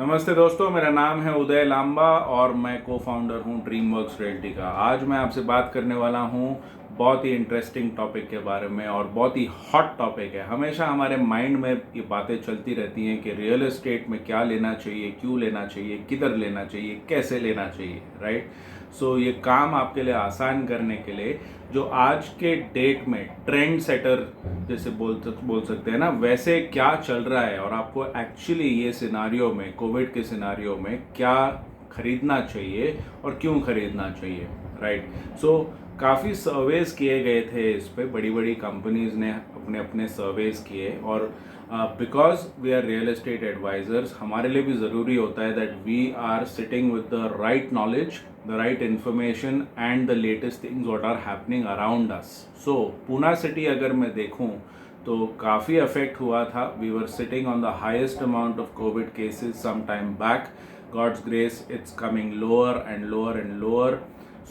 नमस्ते दोस्तों, मेरा नाम है उदय लांबा और मैं को फाउंडर हूं ड्रीमवर्क्स रियल्टी का। आज मैं आपसे बात करने वाला हूं बहुत ही इंटरेस्टिंग टॉपिक के बारे में और बहुत ही हॉट टॉपिक है। हमेशा हमारे माइंड में ये बातें चलती रहती हैं कि रियल एस्टेट में क्या लेना चाहिए, क्यों लेना चाहिए, किधर लेना चाहिए, कैसे लेना चाहिए, राइट। सो ये काम आपके लिए आसान करने के लिए जो आज के डेट में ट्रेंड सेटर जैसे बोल सकते हैं ना, वैसे क्या चल रहा है और आपको एक्चुअली ये सिनारियो में, कोविड के सिनारियो में क्या खरीदना चाहिए और क्यों खरीदना चाहिए, राइट। सो काफ़ी सर्वेज किए गए थे इस पे, बड़ी बड़ी कंपनीज ने अपने अपने सर्वेज किए और because we are real estate advisors, हमारे लिए भी ज़रूरी होता है that we are sitting with the right knowledge, the right information and the latest things what are happening around us. So Poona city अगर मैं देखूं तो काफ़ी अफेक्ट हुआ था. We were sitting on the highest amount of COVID cases some time back. God's grace, it's coming lower and lower and lower.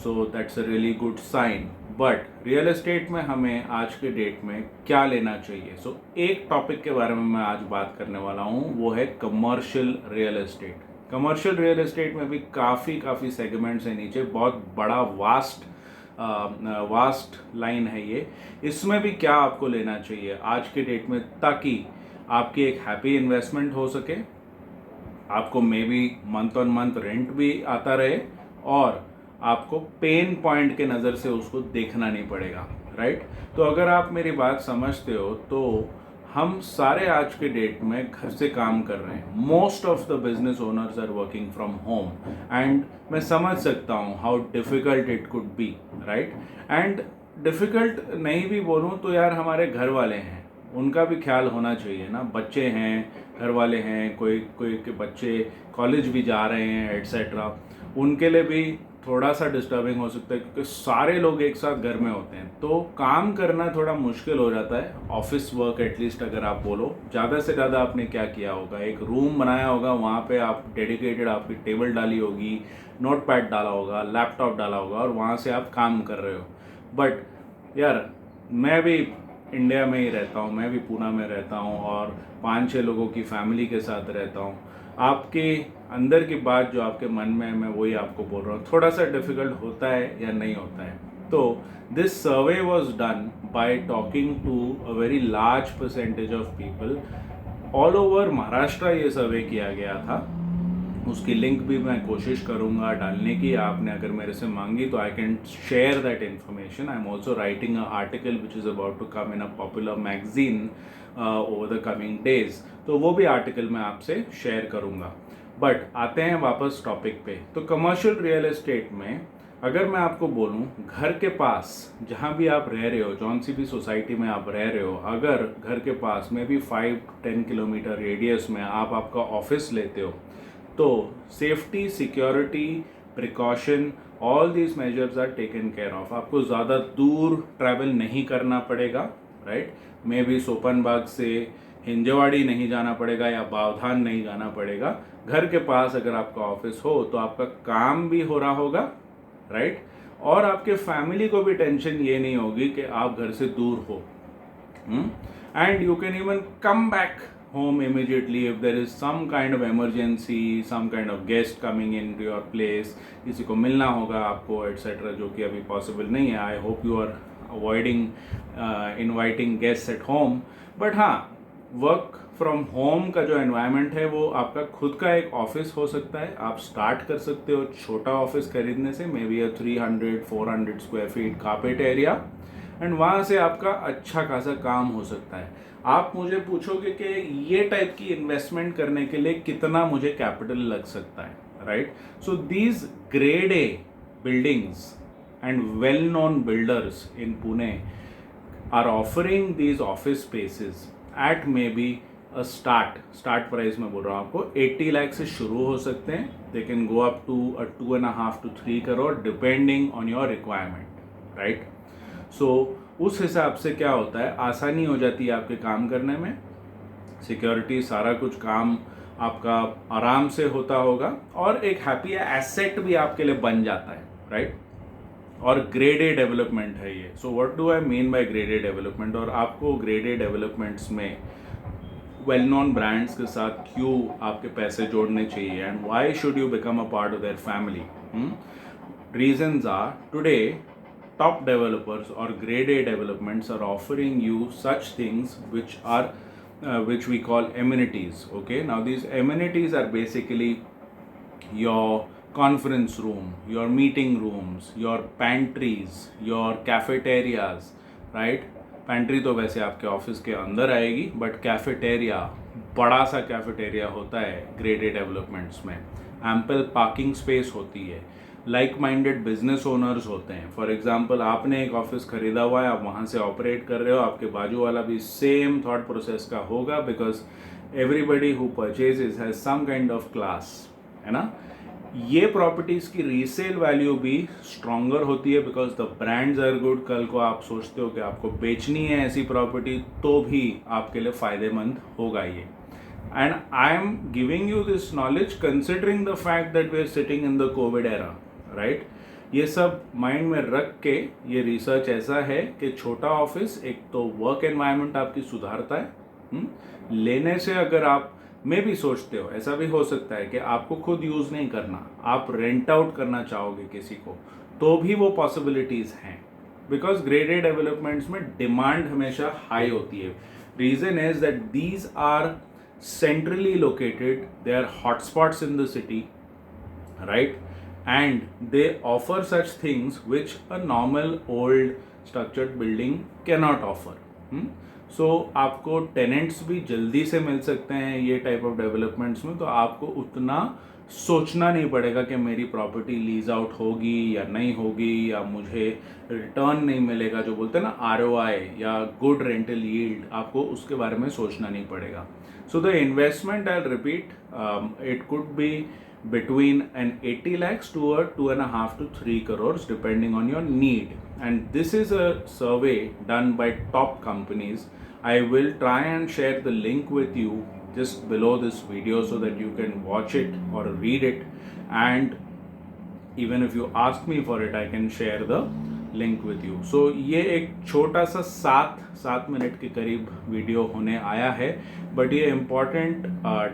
So that's a really good sign. But real estate में हमें आज के date में क्या लेना चाहिए? So एक topic के बारे में मैं आज बात करने वाला हूँ, वो है commercial real estate. Commercial real estate में भी काफ़ी सेगमेंट्स हैं नीचे, बहुत बड़ा वास्ट लाइन है ये. इसमें भी क्या आपको लेना चाहिए आज के डेट में ताकि आपकी एक हैप्पी इन्वेस्टमेंट हो सके, आपको may be month on month rent भी आता रहे और आपको पेन पॉइंट के नज़र से उसको देखना नहीं पड़ेगा, राइट. तो अगर आप मेरी बात समझते हो तो हम सारे आज के डेट में घर से काम कर रहे हैं. Most of the business owners are working from home and मैं समझ सकता हूँ how difficult it could be, right. And difficult नहीं भी बोलूँ तो यार हमारे घर वाले हैं, उनका भी ख्याल होना चाहिए ना. बच्चे हैं, घर वाले हैं, कोई कोई के बच्चे कॉलेज भी जा रहे हैं एट्सेट्रा, उनके लिए भी थोड़ा सा डिस्टर्बिंग हो सकता है क्योंकि सारे लोग एक साथ घर में होते हैं तो काम करना थोड़ा मुश्किल हो जाता है. ऑफिस वर्क एटलीस्ट अगर आप बोलो, ज़्यादा से ज़्यादा आपने क्या किया होगा, एक रूम बनाया होगा, वहाँ पे आप डेडिकेटेड आपकी टेबल डाली होगी, नोट पैड डाला होगा, लैपटॉप डाला होगा और वहाँ से आप काम कर रहे हो. बट यार मैं भी इंडिया में ही रहता हूँ, मैं भी पूना में रहता हूँ और 5-6 लोगों की फैमिली के साथ रहता हूँ. आपके अंदर की बात जो आपके मन में है, मैं वही आपको बोल रहा हूँ. थोड़ा सा डिफ़िकल्ट होता है या नहीं होता है. तो this survey was done by talking to a very large percentage of people all over Maharashtra. ये सर्वे किया गया था, उसकी लिंक भी मैं कोशिश करूंगा डालने की. आपने अगर मेरे से मांगी तो I can share that information. I am also writing a article which is about to come in a popular magazine over the coming days, तो वो भी आर्टिकल मैं आपसे शेयर करूंगा. बट आते हैं वापस टॉपिक पे. तो कमर्शियल रियल एस्टेट में अगर मैं आपको बोलूं, घर के पास जहां भी आप रह रहे हो, जौन सी भी सोसाइटी में आप रह रहे हो, अगर घर के पास में भी 5-10 किलोमीटर रेडियस में आप आपका ऑफिस लेते हो तो safety, security, precaution, all these measures are taken care of. आपको ज़्यादा दूर ट्रैवल नहीं करना पड़ेगा, राइट. मे बी सोपन बाग से हिंजवाड़ी नहीं जाना पड़ेगा या बावधान नहीं जाना पड़ेगा. घर के पास अगर आपका ऑफिस हो तो आपका काम भी हो रहा होगा, राइट. और आपके फैमिली को भी टेंशन ये नहीं होगी कि आप घर से दूर हो. And you can even come back home immediately if there is some kind of emergency, some kind of guest coming into your place, किसी को मिलना होगा आपको etc., जो कि अभी पॉसिबल नहीं है. I hope you are avoiding inviting guest at home. But हाँ, वर्क फ्रॉम होम का जो एनवायरनमेंट है वो आपका खुद का एक ऑफिस हो सकता है. आप स्टार्ट कर सकते हो छोटा ऑफिस खरीदने से, may be 300-400 square feet carpet area, and वहाँ से आपका अच्छा खासा काम हो सकता है. आप मुझे पूछोगे कि ये टाइप की इन्वेस्टमेंट करने के लिए कितना मुझे कैपिटल लग सकता है, right. So these grade A buildings and well known builders in Pune are offering these office spaces at may be a start price में बोल रहा हूँ आपको 80 लाख से शुरू हो सकते हैं. They can go up to 2.5 to 3 crore depending on your requirement, right. So उस हिसाब से क्या होता है, आसानी हो जाती है आपके काम करने में, सिक्योरिटी, सारा कुछ काम आपका आराम से होता होगा और एक हैप्पी एसेट भी आपके लिए बन जाता है, राइट. और ग्रेड ए डेवलपमेंट है ये. So what do I mean by grade A development. और आपको ग्रेड ए डेवलपमेंट्स में वेल नोन ब्रांड्स के साथ क्यों आपके पैसे जोड़ने चाहिए and why should you become a part of their family. Reasons are today top developers or grade A developments are offering you such things which are which we call amenities. Okay, now these amenities are basically your conference room, your meeting rooms, your pantries, your cafeterias, right? Pantry तो वैसे आपके office के अंदर आएगी, but cafeteria, बड़ा सा cafeteria होता है ग्रेड ए डेवलपमेंट्स में. एम्पल पार्किंग स्पेस होती है. लाइक माइंडेड बिजनेस ओनर्स होते हैं. फॉर एग्जांपल आपने एक ऑफिस खरीदा हुआ है, आप वहाँ से ऑपरेट कर रहे हो, आपके बाजू वाला भी सेम थॉट प्रोसेस का होगा, because everybody who purchases has some kind of class, है ना. ये प्रॉपर्टीज की रीसेल वैल्यू भी स्ट्रॉन्गर होती है because the brands are good. कल को आप सोचते हो कि आपको बेचनी है ऐसी प्रॉपर्टी, तो भी आपके लिए फायदेमंद होगा ये. And I am giving you this knowledge considering the fact that we are sitting in the covid era, right. ये सब माइंड में रख के ये रिसर्च ऐसा है कि छोटा ऑफिस एक तो वर्क एनवायरनमेंट आपकी सुधारता है. लेने से अगर आप में भी सोचते हो, ऐसा भी हो सकता है कि आपको खुद यूज़ नहीं करना, आप रेंट आउट करना चाहोगे किसी को, तो भी वो पॉसिबिलिटीज़ हैं. बिकॉज ग्रेड ए डेवलपमेंट्स में डिमांड हमेशा हाई होती है. Reason is that these are centrally located, they are hotspots in the city, right, and they offer such things which a normal old structured building cannot offer. So आपको tenants भी जल्दी से मिल सकते हैं ये टाइप ऑफ डेवलपमेंट्स में, तो आपको उतना सोचना नहीं पड़ेगा कि मेरी प्रॉपर्टी लीज आउट होगी या नहीं होगी, या मुझे रिटर्न नहीं मिलेगा, जो बोलते हैं ना ROI या गुड रेंटल यील्ड, आपको उसके बारे में सोचना नहीं पड़ेगा. So the investment, I'll repeat, it could be between an 80 lakhs to a 2.5 to 3 crores depending on your need. And this is a survey done by top companies. I will try and share the link with you just below this video so that you can watch it or read it. And even if you ask me for it, I can share the link with you. So ये एक छोटा सा 7 minute के करीब video होने आया है, but ये इम्पॉर्टेंट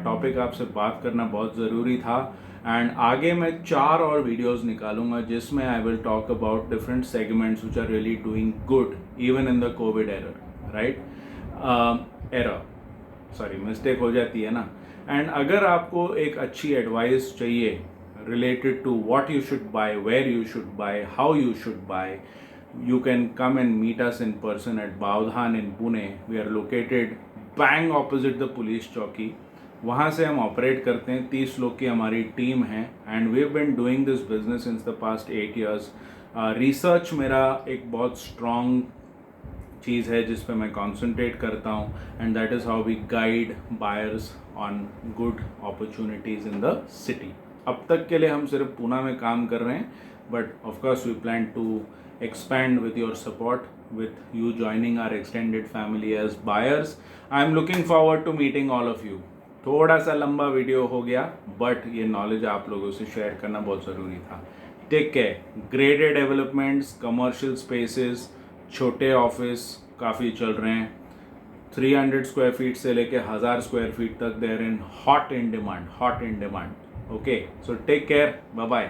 टॉपिक आपसे बात करना बहुत ज़रूरी था. एंड आगे मैं 4 और वीडियोस निकालूंगा जिसमें I will talk about different segments which are really doing good even in the covid error, right. Sorry, mistake हो जाती है ना. एंड अगर आपको एक अच्छी एडवाइस चाहिए related to what you should buy, where you should buy, how you should buy, you can come and meet us in person at Bavdhan in Pune. We are located bang opposite the police chowki. वहाँ से हम operate करते हैं. 30 लोग की हमारी team है and we have been doing this business since the past 8 years. Research मेरा एक बहुत स्ट्रॉन्ग चीज़ है जिस पे मैं कॉन्सेंट्रेट करता हूँ, and that is how we guide buyers on good opportunities in the city. अब तक के लिए हम सिर्फ पूना में काम कर रहे हैं, but of course we plan to expand with your support, with you joining our extended family as buyers. I am looking forward to meeting all of you. थोड़ा सा लंबा वीडियो हो गया, बट ये नॉलेज आप लोगों से शेयर करना बहुत ज़रूरी था. Take care. Grade A developments, commercial spaces, छोटे ऑफिस काफ़ी चल रहे हैं. 300 स्क्वायर फीट से लेके 1000 स्क्वायर फीट तक they are in hot in demand. Okay, so take care. Bye bye.